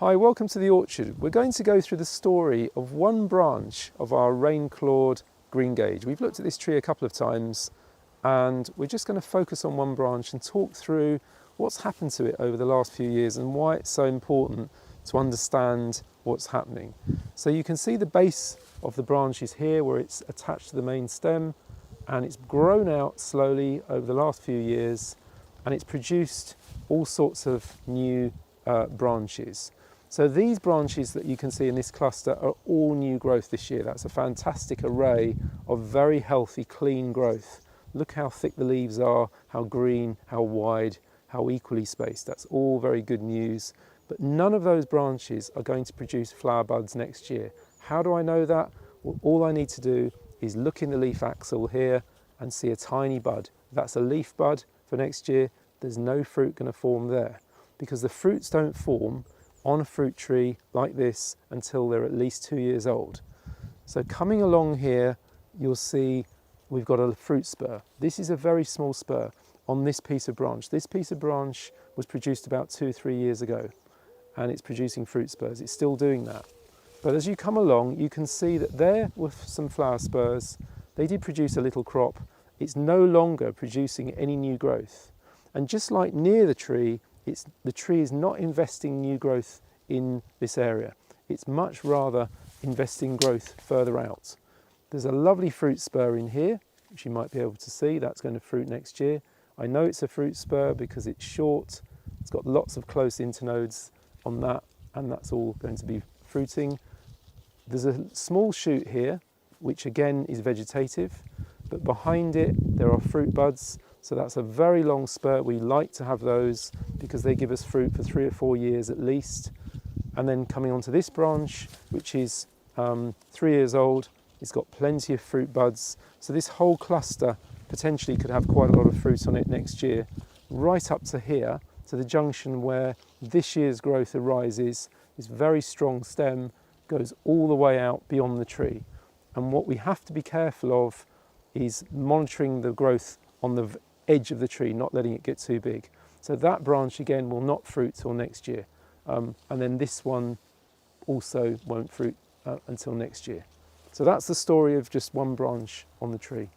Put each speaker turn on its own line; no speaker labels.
Hi, welcome to the orchard. We're going to go through the story of one branch of our rain-clawed greengage. We've looked at this tree a couple of times and we're just going to focus on one branch and talk through what's happened to it over the last few years and why it's so important to understand what's happening. So you can see the base of the branch is here where it's attached to the main stem, and it's grown out slowly over the last few years and it's produced all sorts of new branches. So these branches that you can see in this cluster are all new growth this year. That's a fantastic array of very healthy, clean growth. Look how thick the leaves are, how green, how wide, how equally spaced. That's all very good news. But none of those branches are going to produce flower buds next year. How do I know that? Well, all I need to do is look in the leaf axil here and see a tiny bud. If that's a leaf bud for next year, there's no fruit going to form there, because the fruits don't form on a fruit tree like this until they're at least 2 years old. So coming along here, you'll see we've got a fruit spur. This is a very small spur on this piece of branch. This piece of branch was produced about 2-3 years ago, and it's producing fruit spurs. It's still doing that. But as you come along, you can see that there were some flower spurs. They did produce a little crop. It's no longer producing any new growth. And just like near the tree is not investing new growth in this area. It's much rather investing growth further out. There's a lovely fruit spur in here, which you might be able to see. That's going to fruit next year. I know it's a fruit spur because it's short. It's got lots of close internodes on that, and that's all going to be fruiting. There's a small shoot here, which again is vegetative, but behind it there are fruit buds. So that's a very long spur. We like to have those because they give us fruit for 3 or 4 years at least. And then coming onto this branch, which is 3 years old, it's got plenty of fruit buds. So this whole cluster potentially could have quite a lot of fruit on it next year, right up to here, to the junction where this year's growth arises. This very strong stem goes all the way out beyond the tree. And what we have to be careful of is monitoring the growth on the edge of the tree, not letting it get too big. So that branch again will not fruit till next year. And then this one also won't fruit until next year. So that's the story of just one branch on the tree.